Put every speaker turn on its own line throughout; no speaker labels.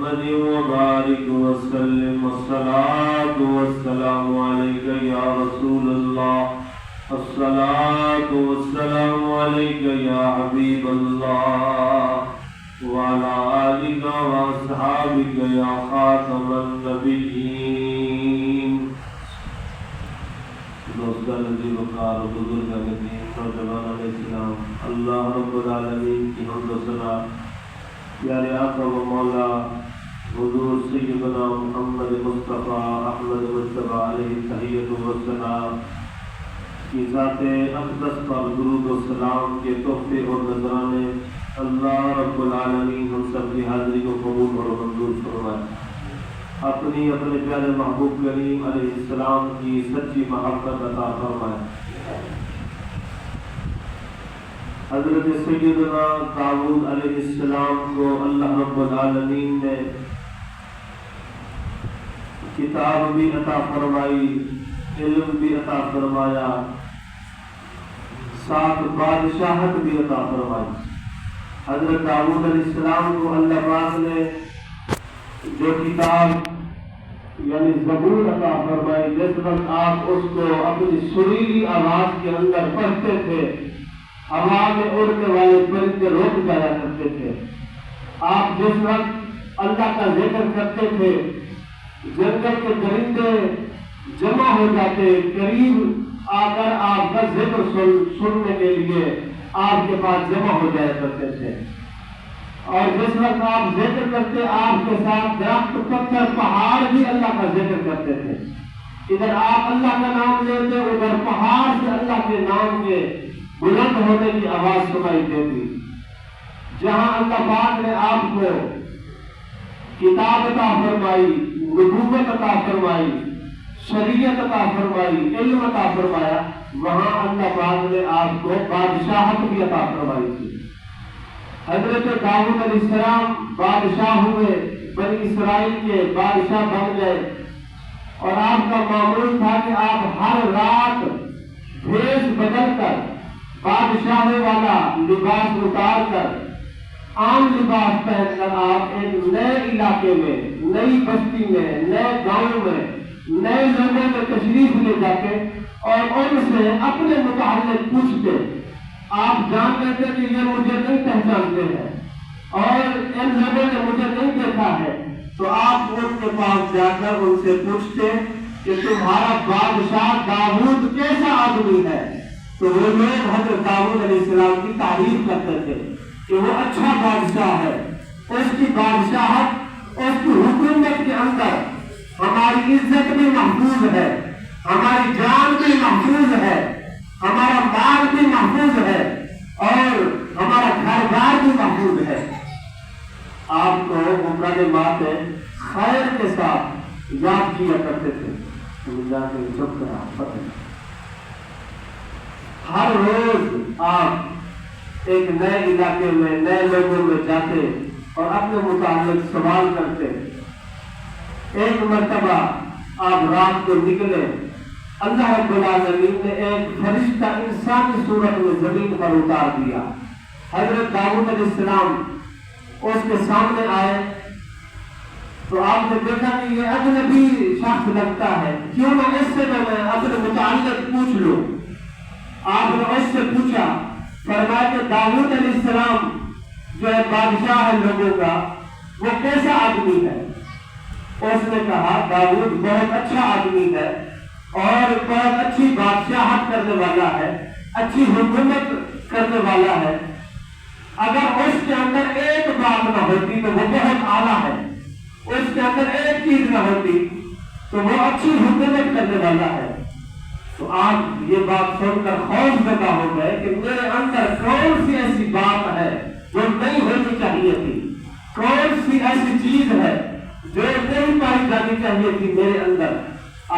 محمد وبارك وسلم الصلاة والسلام عليك يا رسول الله الصلاة والسلام عليك يا حبيب الله وعلى آلك وأصحابك يا خاتم النبيين. دوستان عزیز وقار بزرگان دین نوجوانان اسلام، اللہ رب العالمین کی حمد و ثنا پیارے آقا و مولا حضور سیدنا محمد مصطفیٰ احمد مصطفیٰ علیہ تحیۃ و ثنا کی ذات اقدس پر درود و سلام کے تحفے اور نذرانے اللہ رب العالمین ہم سب کی حاضری کو قبول اور منظور فرمائے. اپنے پیارے محبوب کریم علیہ السلام کی سچی محبت عطا فرمائے. حضرت سیدنا داؤد علیہ السلام کو اللہ رب العالمین نے کتاب بھی عطا فرمائی، علم بھی عطا فرمایا، ساتھ بادشاہت بھی عطا فرمائی. حضرت داؤد علیہ السلام کو اللہ پاک نے جو کتاب یعنی زبور عطا فرمائی، جس وقت آپ اس کو اپنی سریلی آواز کے اندر پڑھتے تھے ہوا میں اڑنے والے پرندے روک جایا کرتے تھے. آپ جس وقت اللہ کا ذکر کرتے تھے جنگل کے درندے جمع ہو جاتے، قریب آ کر آپ کا ذکر سننے کے لیے آپ کے پاس جمع ہو جایا کرتے تھے. اور جس وقت آپ ذکر کرتے آپ کے ساتھ درخت پتھر پہاڑ بھی اللہ کا ذکر کرتے تھے. ادھر آپ اللہ کا نام لیتے، ادھر پہاڑ سے اللہ کے نام کے بلند ہونے کی آواز سنائی دیتی. جہاں اللہ پاک نے آپ کو کتاب عطا فرمائی، نبوت عطا فرمائی، شریعت عطا فرمائی، علم عطا فرمایا، وہاں اللہ پاک نے آپ کو بادشاہت بھی عطا فرمائی تھی. حضرت داؤد علیہ السلام بادشاہ ہوئے، بنی اسرائیل کے بادشاہ بن گئے. اور آپ کا معمول تھا کہ آپ ہر رات بھیس بدل کر بادشاہ والا لباس اتار کر عام لباس پہن کر آپ ایک نئے علاقے میں، نئی بستی میں، نئے گاؤں میں، نئے لوگوں میں تشریف لے جاتے اور ان سے اپنے متعلق پوچھتے. آپ جان لیتے کہ یہ مجھے نہیں پہچانتے ہیں اور ان لوگوں نے مجھے نہیں دیکھا ہے، تو آپ ان کے پاس جا کر ان سے پوچھتے کہ تمہارا بادشاہ داؤد کیسا آدمی ہے. تو وہ لوگ حضرت داؤد علیہ السلام کی تعریف کرتے تھے کہ وہ اچھا بادشاہ ہے، اس کی بادشاہت، اس کی حکومت کے اندر ہماری عزت بھی محفوظ ہے، ہماری جان بھی محفوظ ہے، ہمارا مال بھی محفوظ ہے اور ہمارا گھر بار بھی محفوظ ہے. آپ کو عمرہ ماتے خیر کے ساتھ یاد کیا کرتے تھے. ہر روز آپ ایک نئے علاقے میں، نئے لوگوں میں جاتے اور اپنے متعلق سوال کرتے. ایک مرتبہ آپ رات کو نکلے، اللہ رب العالمین نے ایک فرشتہ انسانی صورت میں زمین پر اتار دیا. حضرت داؤد علیہ السلام اس کے سامنے آئے تو آپ نے دیکھا کہ یہ اجنبی شخص لگتا ہے، کیوں نہ اس سے میں اپنے متعلق پوچھ لوں. آپ نے اس سے پوچھا، فرمایا کہ داؤد علیہ السلام جو ہے بادشاہ ہے لوگوں کا، وہ کیسا آدمی ہے؟ اس نے کہا داؤد بہت اچھا آدمی ہے اور بہت اچھی بادشاہت کرنے والا ہے، اچھی حکومت کرنے والا ہے. اگر اس کے اندر ایک بات نہ ہوتی تو وہ بہت اعلیٰ ہے، اس کے اندر ایک چیز نہ ہوتی تو وہ اچھی حکومت کرنے والا ہے. تو آپ یہ بات سن کر خوف زدہ ہو گئے کہ میرے اندر کون سی ایسی بات ہے جو نہیں ہونی چاہیے تھی، کون سی ایسی چیز ہے جو نہیں پائی جانی چاہیے تھی میرے اندر.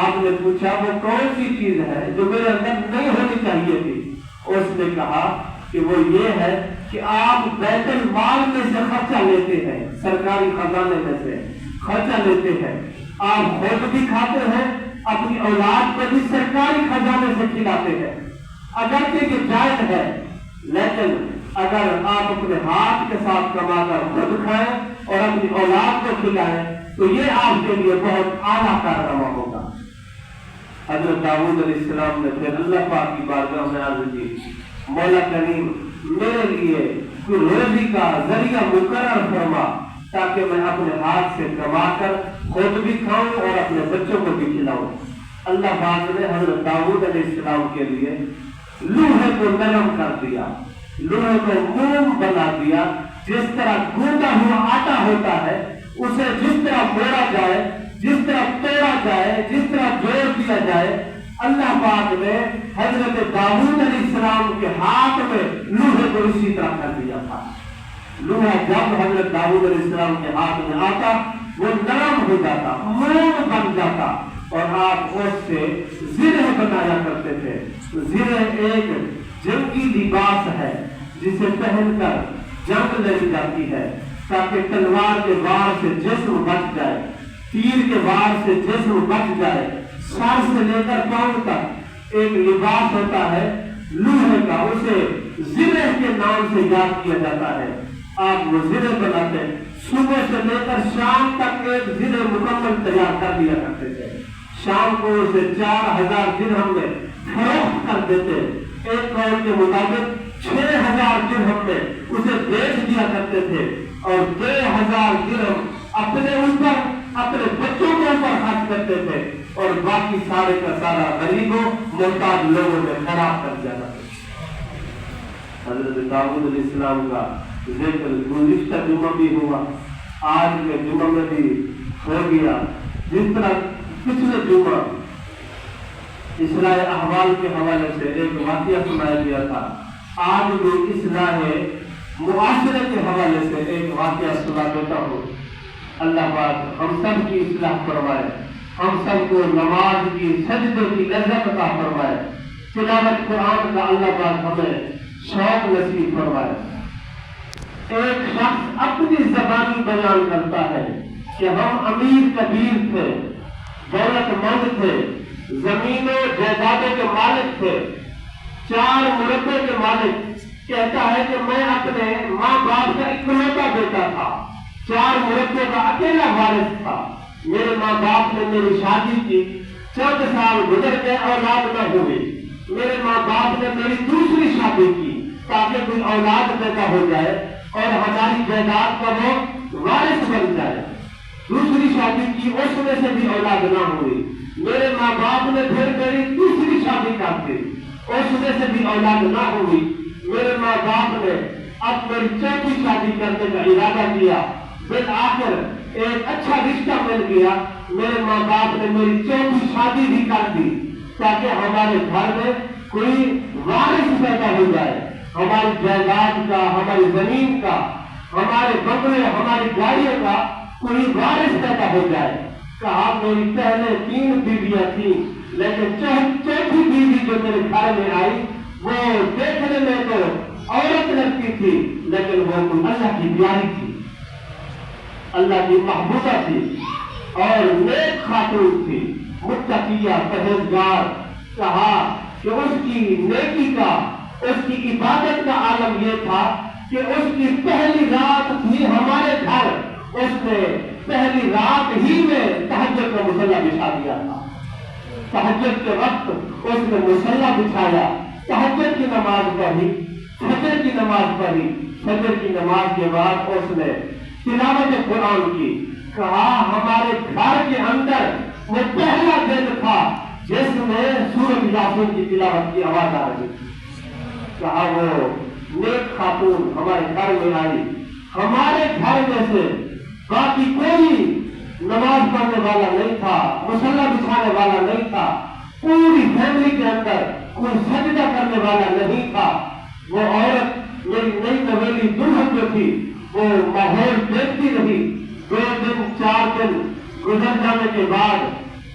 آپ نے پوچھا وہ کون سی چیز ہے جو میرے اندر نہیں ہونی چاہیے تھی؟ اس نے کہا کہ وہ یہ ہے کہ آپ بیت المال میں سے خرچہ لیتے ہیں، سرکاری خزانے میں سے خرچہ لیتے ہیں، آپ خود بھی کھاتے ہیں، اپنی اولاد کو بھی سرکاری خزانے سے کھلاتے ہیں. اگرچہ کہ جائز ہے، لیکن اگر آپ اپنے ہاتھ کے ساتھ کما کر خود کھائیں اور اپنی اولاد کو کھلائیں تو یہ آپ کے لیے بہت اعلیٰ کارنامہ ہوگا۔ حضرت داؤد علیہ السلام نے پھر اللہ پاک کی بارگاہ میں عرض کی، مولا کریم میرے لیے کوئی روزی کا ذریعہ مقرر فرما تاکہ میں اپنے ہاتھ سے کما کر خود بھی کھاؤں اور اپنے بچوں کو بھی کھلاؤں۔ اللہ پاک نے حضرت داؤد علیہ السلام کے لیے لوہے کو نرم کر دیا، لوہے کو موم بنا دیا۔ جس طرح گوندا ہوا آٹا ہوتا ہے اسے جس طرح موڑا جائے، جس طرح توڑا جائے، جس طرح جوڑ دیا جائے، اللہ پاک نے حضرت داؤد علیہ السلام کے ہاتھ میں لوہے کو اسی طرح کر دیا تھا۔ لوہا جب حضرت داؤد علیہ السلام کے ہاتھ میں آتا وہ نرم ہو جاتا، موم بن جاتا، اور آپ اس سے زرہ بنایا کرتے تھے۔ زرہ ایک جنگی لباس ہے جسے پہن کر جنگ لڑی جاتی ہے تاکہ تلوار کے وار سے جسم بچ جائے، تیر کے وار سے جسم بچ جائے۔ سر سے لے کر پاؤں تک ایک لباس ہوتا ہے لوہے کا، اسے زرہ کے نام سے یاد کیا جاتا ہے۔ آپ وہ زرہ بناتے، صبح سے لے کر شام تک ایک زرہ مکمل تیار کر دیا کرتے تھے۔ شام کو اسے 4000 درہم میں فروخت کر دیتے، ایک قول کے مطابق 6000 درہم میں اسے بیچ دیا کرتے تھے، اور 2000 درہم اپنے اوپر اپنے بچوں کے اوپر خرچ کرتے تھے، اور باقی سارے کا سارا غریبوں محتاج لوگوں میں خراب کر دیا کرتے تھے۔ حضرت داؤد علیہ السلام کا ذکر گزشتہ جمعہ بھی ہوا، آج کے جمعہ میں بھی ہو گیا۔ جس طرح پچھلے جمعہ اصلاح احوال کے حوالے سے ایک واقعہ سنایا گیا تھا، آج بھی اصلاح معاشرے کے حوالے سے ایک واقعہ سنا دیتا ہوں۔ اللہ پاک ہم سب کی اصلاح فرمائے، ہم سب کو نماز کی سجدے کی لذت عطا فرمائے، تلاوت قرآن کا اللہ پاک ہمیں شوق نصیب فرمائے۔ ایک شخص اپنی زبانی بیان کرتا ہے کہ ہم امیر کبیر تھے، دولت مند تھے، زمینوں جائیدادوں کے مالک تھے، 4 مربے کے مالک۔ کہتا ہے کہ میں اپنے ماں باپ کا اکلوتا بیٹا تھا، 4 مربے کا اکیلا وارث تھا۔ میرے ماں باپ نے میری شادی کی، چند سال گزر گئے، اولاد نہ ہوئی۔ میرے ماں باپ نے میری دوسری شادی کی تاکہ کوئی اولاد پیدا ہو جائے اور ہماری جائیداد کا وہ وارث بن جائے۔ دوسری شادی کی، اس میں سے بھی اولاد نہ ہوئی۔ میرے ماں باپ نے پھر میری تیسری شادی کر دی، اس میں سے بھی اولاد نہ ہوئی۔ میرے ماں باپ نے اب میری چوتھی شادی کرنے کا ارادہ کیا، بالآخر ایک اچھا رشتہ مل گیا، میرے ماں باپ نے میری چوتھی شادی بھی کر دی تاکہ ہمارے گھر میں کوئی وارث پیدا ہو جائے، ہماری جائیداد کا، ہماری زمین کا، ہمارے بنگلے، ہماری گاڑیوں کا کوئی وارث پیدا ہو جائے۔ کہا میری پہلے 3 بیویاں تھیں، لیکن چوتھی بیوی جو میرے گھر میں آئی وہ دیکھنے میں تو عورت لگتی تھی، لیکن وہ اللہ کی پیاری تھی، اللہ کی محبوبہ تھی، اور نیک خاتون تھی، متقیہ، پرہیزگار۔ کہا کہ اس کی نیکی کا، اس کی عبادت کا عالم یہ تھا کہ اس کی پہلی رات تھی ہمارے گھر، اس نے پہلی رات ہی میں تہجد کا مصلی بچھا دیا تھا۔ تہجد کے وقت اس نے مصلی بچھایا، تہجد کی نماز پڑھی، فجر کی نماز پڑھی، فجر کی نماز کے بعد اس نے تلاوت قرآن کی۔ کہا ہمارے گھر کے اندر وہ پہلا دن تھا جس میں سورۃ یاسین کی تلاوت کی آواز آ رہی تھی۔ کہا وہ نیک خاتون ہمارے گھر میں آئی، ہمارے گھر میں سے باقی کوئی نماز پڑھنے والا نہیں تھا، مصلی بچھانے والا نہیں تھا، پوری فیملی کے اندر کوئی سجدہ کرنے والا نہیں تھا۔ وہ عورت میری نئی نویلی دلہن جو تھی وہ ماحول دیکھتی رہی۔ 2 دن 4 دن گزر جانے کے بعد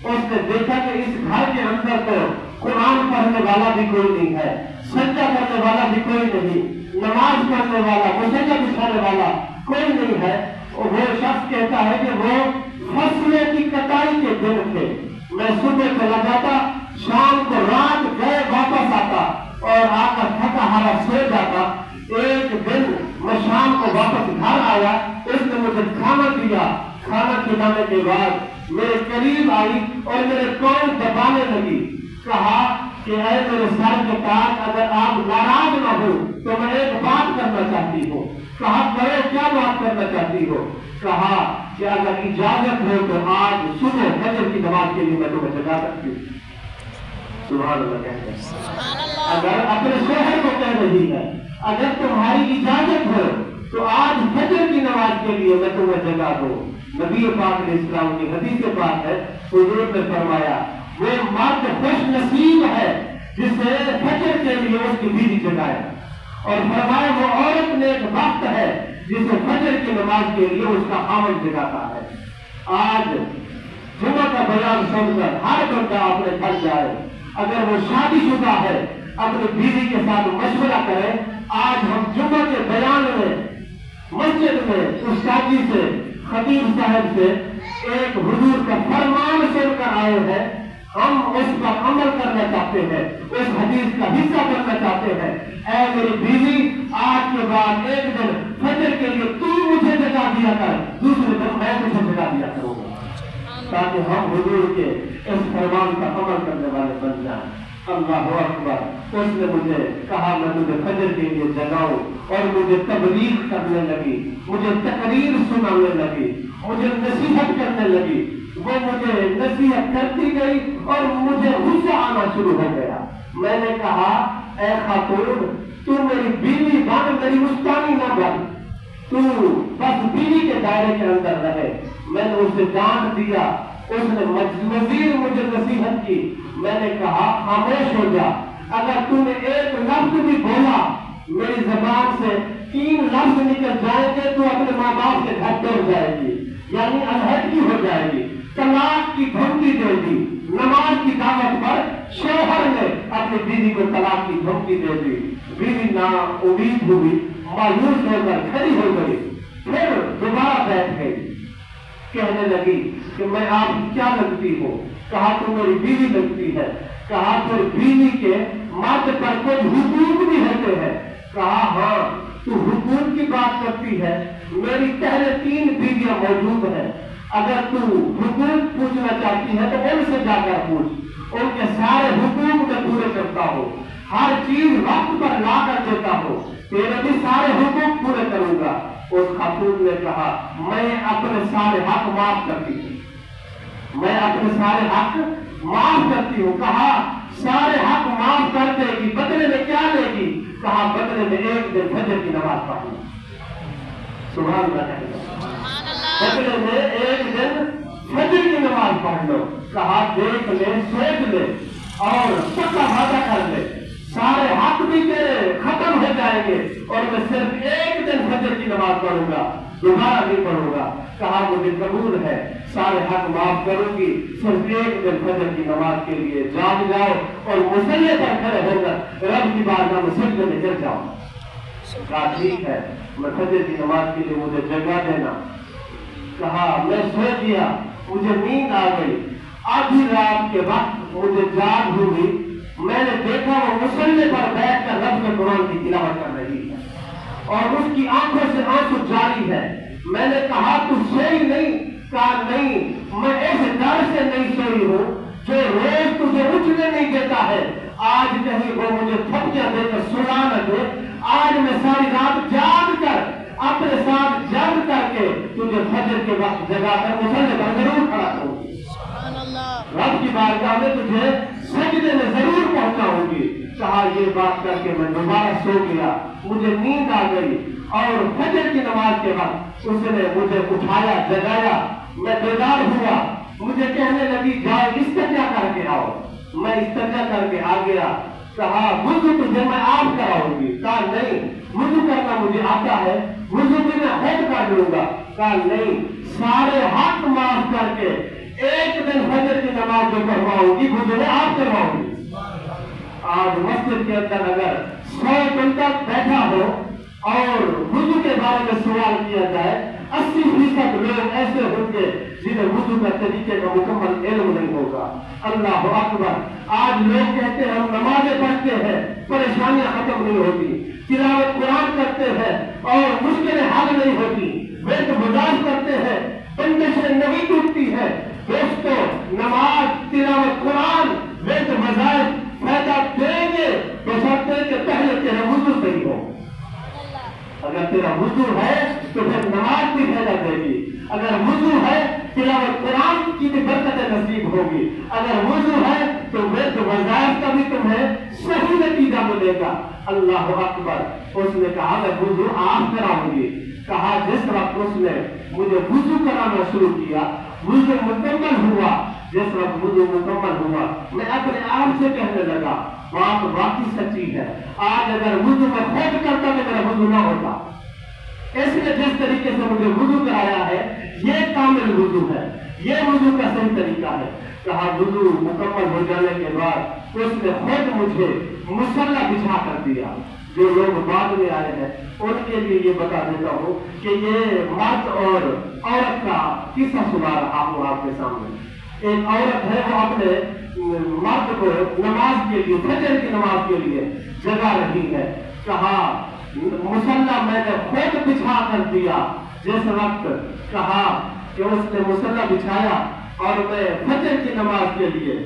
اس نے دیکھا کہ اس گھر کے اندر تو قرآن پڑھنے والا بھی کوئی نہیں ہے، سجدہ کرنے والا بھی کوئی نہیں، نماز پڑھنے والا، مصلی بچھانے والا کوئی نہیں ہے۔ وہ شخص کہتا ہے کہ وہ فصلوں کی کٹائی کے دن تھے، میں صبح چلا جاتا، شام کو رات گئے واپس آتا اور آ کر تھکا ہارا سو جاتا۔ ایک دن میں شام کو واپس گھر آیا، اس نے مجھے کھانا دیا. کھانا کھلانے کے بعد میرے قریب آئی اور میرے کون دبانے لگی. کہا کہ اے میرے سر کے تاج, اگر آپ ناراض نہ ہو تو میں ایک بات کرنا چاہتی ہوں. کہا کرو, کیا بات کرنا چاہتی ہو؟ کہا کہ اگر اجازت ہو تو آج صبح فجر کی نماز کے لیے میں تمہیں جگا سکتی ہوں. سبحان اللہ کہتے ہیں. اگر اپنے شوہر کو کہہ رہی ہے اگر تمہاری اجازت ہو تو آج فجر کی نماز کے لیے میں تمہیں جگا دوں. نبی پاک علیہ السلام کی حدیث پاک ہے, حضور نے فرمایا وہ مرد خوش نصیب ہے جسے فجر کے لیے اس کی بیوی جگائے, اور فرمایا وہ عورت نیک بخت ہے جسے فجر کی نماز کے لیے اس کا خاوند جگاتا ہے. آج جمعہ کا بیان سن کر ہر بندہ اپنے گھر جائے, اگر وہ شادی شدہ ہے اپنی بیوی کے ساتھ مشورہ کرے. آج ہم جمعہ کے بیان میں مسجد میں استادی سے, خطیب صاحب سے ایک حضور کا فرمان سن کر آئے ہیں. ہم اس پر عمل کرنا چاہتے ہیں, اس حدیث کا حصہ بننا چاہتے ہیں. اے میری بیوی, آج کے بعد ایک دن فجر کے لیے تو مجھے جگا دیا کر, دوسرے دن میں تجھے جگا دیا کروں گا, تاکہ ہم حضور کے اس فرمان کا عمل کرنے والے بن جائیں. اللہ اکبر. اس نے مجھے کہا میں تجھے فجر کے لیے جگاؤں, اور مجھے تبلیغ کرنے لگی, مجھے تقریر سنانے لگی, مجھے نصیحت کرنے لگی. وہ مجھے نصیحت کرتی گئی اور مجھے غصہ آنا شروع ہو گیا. میں نے کہا اے خاتون, تو میری بیوی بن, میری مستانی نہ بن, تو بس بیوی کے دائرے کے اندر رہے. میں نے اسے ڈانٹ دیا, اس نے مزید مجھے نصیحت کی. میں نے کہا خاموش ہو جا, اگر تو نے ایک لفظ بھی بولا میری زبان سے 3 لفظ نکل جائیں گے تو اپنے ماں باپ کے گھر دوڑ جائے گی, یعنی علیحدگی ہو جائے گی, طلاق کی دھمکی دے دی. نماز کی دعوت پر شوہر نے اپنی بیوی کو طلاق کی دھمکی دے دی. بیوی نا امید ہوئی, مایوس ہو کر کھڑی ہو گئی, پھر دوبارہ بیٹھ گئی. کہنے لگی کہ میں آپ کی کیا لگتی ہوں؟ کہا تو میری بیوی لگتی ہے. کہا پھر بیوی کے مرد پر کچھ حقوق بھی ہوتے ہیں. کہا ہاں, تو حقوق کی بات کرتی ہے, میری پہلے 3 بیویاں موجود ہیں. اگر تو حقوق پوچھنا چاہتی ہے تو ان سے جا کر پوچھ, ان کے سارے حقوق میں پورے کرتا ہو, ہر چیز وقت پر لا کر دیتا ہو, تیرے بھی سارے حقوق پورے کروں گا. اس خاتون نے کہا میں اپنے سارے حق معاف کرتی ہوں, میں اپنے سارے حق معاف کرتی ہوں. کہا سارے حق معاف کر دے گی, بدلے میں کیا لے گی؟ کہا بدلے میں ایک دن فجر کی نماز پڑھوں. سبحان اللہ. بدلے میں ایک دن فجر کی نماز پڑھ لو. کہا دیکھ لے, سوچ لے اور پکا وعدہ کر لے, سارے حق بھی تیرے ختم ہو جائیں گے اور میں صرف ایک دن فجر کی نماز پڑھوں گا, دوبارہ نہیں پڑھوں گا. کہا مجھے قبول ہے, سارے حق معاف کروں گی, صرف ایک دن فجر کی نماز کے لیے جاگ جاؤ اور مصلی پر کھڑے ہو کر رب کی بارگاہ میں سجدے میں گر جاؤ. کہا ٹھیک ہے, میں فجر کی نماز کے لیے مجھے جگہ دینا. کہا میں سو گیا, مجھے نیند آ گئی. آدھی رات کے وقت مجھے جاگ ہوئی, میں نے دیکھا وہ مصلی پر بیٹھ کر رب کے قرآن کی تلاوت کر رہی ہے اور اس کی آنکھوں سے آنسو جاری ہے. میں نے کہا تو سوئی نہیں؟ کہا نہیں, میں ایسے ڈر سے نہیں سوئی ہوں جو روز تجھے اٹھنے نہیں دیتا ہے. آج کہیں وہ مجھے تھپکیاں دے کر سلا نہ دے. آج میں ساری رات جاگ کر اپنے ساتھ جنگ کر کے تجھے فجر کے وقت جگا کر مصلی پر ضرور کھڑا کروں گی. رب کی بارگاہ میں تجھے سجدے میں ضرور پہنچاؤں گی. کہا یہ بات کر کے میں دوبارہ سو گیا, مجھے نیند آ گئی اور فجر کی نماز کے وقت اس نے مجھے اٹھایا, جگایا. میں بیدار ہوا, مجھے کہنے لگی جاؤ استنجا کر کے آؤ. میں استنجا کر کے آ گیا. کہا وضو تجھے میں آپ کراؤں گی. کہا نہیں, وضو کرنا مجھے آتا ہے, وضو بھی میں خود کر لوں گا. کہا نہیں, سارے حق معاف کر کے ایک دن فجر کی نماز جو پڑھواؤں گی وضو میں آپ کرواؤں گی. آج مسجد کے اندر اگر 100 بندہ بیٹھا ہو اور وضو کے بارے میں سوال کیا جائے, 80% لوگ ایسے ہوں گے جنہیں وضو کا طریقے کا مکمل علم نہیں ہوگا. اللہ اکبر. آج لوگ کہتے ہیں ہم نمازیں پڑھتے ہیں, پریشانیاں ختم نہیں ہوتی, تلاوت قرآن کرتے ہیں اور مشکلیں حل نہیں ہوتی, وقت گزارتے تو پھر نماز بھی فائدہ دے گی. اگر وضو ہے تلاوت قرآن کی بھی برکت نصیب ہوگی. اگر وضو ہے تو وظائف کا بھی تمہیں صحیح نتیجہ ملے گا. اللہ اکبر. اس نے کہا میں وضو آپ کراؤں گی. کہا جس وقت اس نے مجھے وضو کرانا شروع کیا, وضو مکمل ہوا. جس وقت وضو مکمل ہوا میں اپنے آپ سے کہنے لگا بات واقعی سچی ہے. آج اگر وضو میں خود کرتا تو میرا وضو نہ ہوتا. اس نے جس طریقے سے مجھے وضو کرایا ہے یہ کامل وضو ہے, یہ وضو کا صحیح طریقہ ہے. کہا وضو مکمل ہو جانے کے بعد اس نے خود مجھے مصلی بچھا کر دیا. جو لوگ بعد میں آئے ہیں ان کے لیے یہ بتا دیتا ہوں کہ یہ مرد اور عورت کا قصہ سنا رہا ہوں آپ کے سامنے. ایک عورت ہے وہ اپنے مرد کو نماز کے لیے, فجر کی نماز کے لیے جگا رہی ہے. کہا مصلی میں نے خود بچھا کر دیا. جس وقت کہا کہ اس نے مصلی بچھایا اور میں فجر کی نماز کے لیے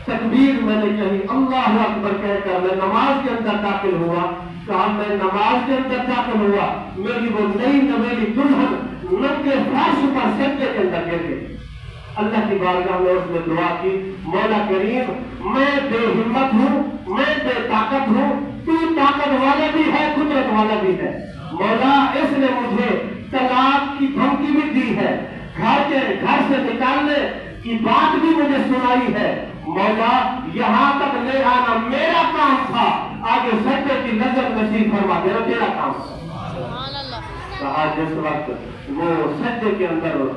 تکبیر میں نے کہی, اللہ اکبر کہہ کر میں نماز کے اندر داخل ہوا. کہا میں نماز کے اندر داخل ہوا, میری وہ نئی نویلی دلہن ننگے فرش پر سجدے کے اندر گر گئی. اللہ کی بارگاہ میں اس نے دعا کی, مولا کریم میں بے ہمت ہوں, میں بے طاقت ہوں, تو طاقت والا بھی ہے, قدرت والا بھی ہے. مولا اس نے مجھے طلاق کی دھمکی بھی دی ہے, گھر سے نکالنے کی بات بھی مجھے سنائی ہے. مولا یہاں تک لے آنا میرا کام تھا, آگے سجدے کی نظر نصیب فرما دینا تیرا کام تھا. کہا جس وقت وہ سجدے کے اندر رو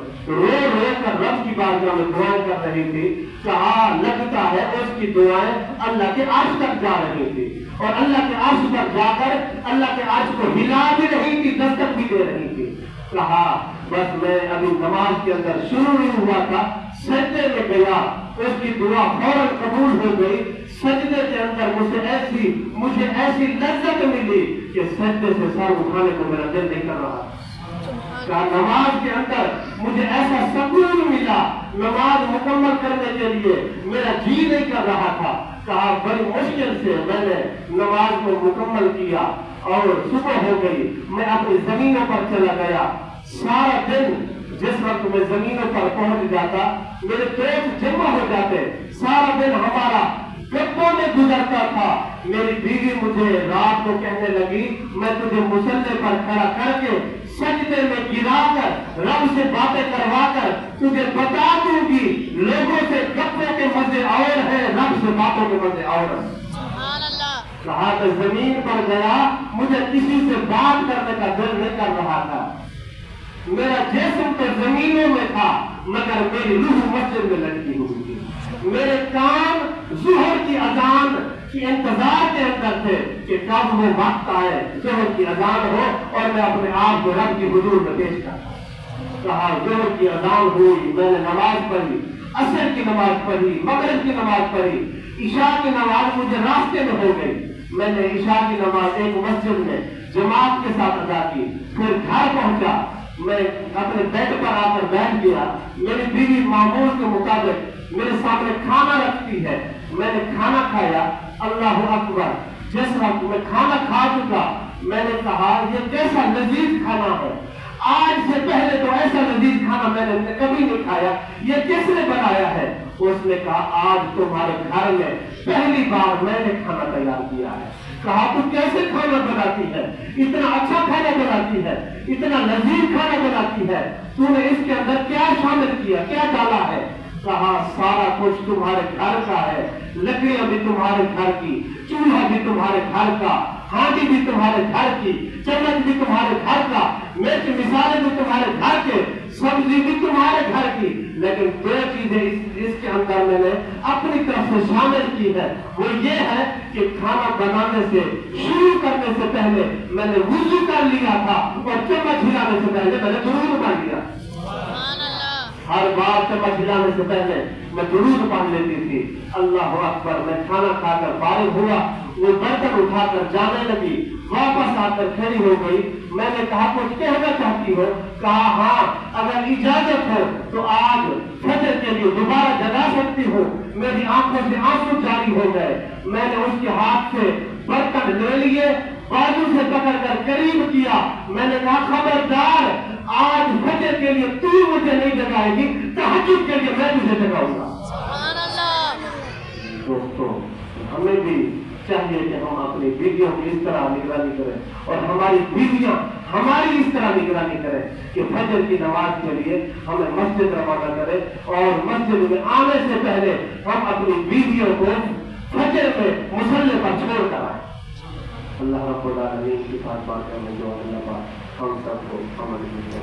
کر رب کی بارگاہ میں دعائیں کر رہی تھی, کہا لگتا ہے اس کی دعائیں اللہ کے عرش تک جا رہی تھی اور اللہ کے عرش پر جا کر اللہ کے عرش کو ہلا بھی رہی تھی, دستک بھی دے رہی تھی. کہا بس میں ابھی نماز کے اندر شروع نہیں ہوا تھا, سجدے میں گیا, اس کی دعا فوراً قبول ہو گئی. سجدے کے اندر مجھے ایسی لذت ملی کہ سجدے سے سر اٹھانے کو میرا دل نہیں کر رہا. کہا نماز کے اندر مجھے ایسا سکون ملا, نماز مکمل کرنے کے لیے میرا جی نہیں کر رہا تھا. کہا بڑی مشکل سے میں نے نماز کو مکمل کیا اور صبح ہو گئی. میں اپنی زمینوں پر چلا گیا. سارا دن جس وقت میں زمینوں پر پہنچ جاتا میرے دوست جمع ہو جاتے, سارا دن ہمارا گپوں میں گزرتا تھا. میری بیوی مجھے رات کو کہنے لگی میں تجھے مصلی پر کھڑا کر کے سجدے میں گرا کر رب سے باتیں کروا کر تجھے بتا دوں گی, لوگوں سے گپوں کے مزے اور ہیں, رب سے باتوں کے مزے اور ہیں. کہا کہ زمین پر گیا, مجھے کسی سے بات کرنے کا دل نہیں کر رہا تھا. میرا جسم تو زمینوں میں تھا مگر میری روح مسجد میں لٹکی ہوئی تھی. میرے کان ظہر کی اذان کی انتظار کے اندر تھے کہ کب وہ وقت آئے ظہر کی اذان ہو اور میں اپنے آپ کو رب کی حضور میں پیش کرتا. کہا ظہر کی اذان ہوئی, میں نے نماز پڑھی, عصر کی نماز پڑھی, مغرب کی نماز پڑھی, عشاء کی نماز مجھے راستے میں ہو گئی. میں نے عشاء کی نماز ایک مسجد میں جماعت کے ساتھ ادا کی. پھر گھر پہنچا, میں اپنے بیڈ پر آ کر بیٹھ گیا. میری بیوی معمول کے مطابق میرے سامنے کھانا رکھتی ہے, میں نے کھانا کھایا. اللہ اکبر. جس وقت میں کھانا کھا چکا میں نے کہا یہ کیسا لذیذ کھانا ہے, آج سے پہلے تو ایسا لذیذ کھانا میں نے کبھی نہیں کھایا, یہ کس نے بنایا ہے؟ اس نے کہا آج تمہارے گھر میں پہلی بار میں نے کھانا تیار کیا ہے. کہا تو کیسے کھانا بناتی ہے, اتنا اچھا کھانا بناتی ہے, اتنا لذیذ کھانا بناتی ہے, تو نے اس کے اندر کیا شامل کیا, کیا ڈالا ہے؟ کہا سارا کچھ تمہارے گھر کا ہے, لکڑیاں بھی تمہارے گھر کی, چولہا بھی تمہارے گھر کا, ہانڈی بھی تمہارے گھر کی, چمچ بھی تمہارے گھر کا, مرچ مسالے بھی تمہارے گھر کے, سبزی بھی تمہارے گھر کی, لیکن دو چیزیں اس کے اندر میں نے اپنی طرف سے شامل کی ہے. وہ یہ ہے کہ کھانا بنانے سے شروع کرنے سے پہلے میں نے وضو کر لیا تھا اور چمچ ہلانے سے پہلے میں نے درود پڑھ لیا. ہر بار چمچ ہلانے سے پہلے میں درود پڑھ لیتی تھی. اللہ اکبر. میں کھانا کھا کر فارغ ہوا, وہ برتن اٹھا کر جانے لگی, واپس آ کر کھڑی ہو گئی. میں نے کہا کچھ کہنا چاہتی ہو؟ کہا ہاں, اگر اجازت ہو تو آج فجر کے لیے دوبارہ جگا سکتی ہو. میری آنکھوں سے آنسو جاری ہو گئے. میں نے اس کے ہاتھ سے برتن لے لیے, بازو سے پکڑ کر قریب کیا. میں نے کہا خبردار آج فجر کے لیے تو مجھے نہیں جگائے گی, تہجد کے لیے میں تجھے جگاؤں گا.
سبحان اللہ.
دوستو ہمیں بھی چاہیے کہ ہم اپنی بیویوں کی اس طرح نگرانی کریں اور ہماری بیویاں ہماری اس طرح نگرانی کریں کہ فجر کی نماز کے لیے ہمیں مسجد روانہ کرے اور مسجد میں آنے سے پہلے ہم اپنی بیویوں کو فجر میں مصلی پر چھوڑ کر آئیں. اللہ رب العالمین کی بات کرنے جو اللہ پاک ہم سب کو عمل کی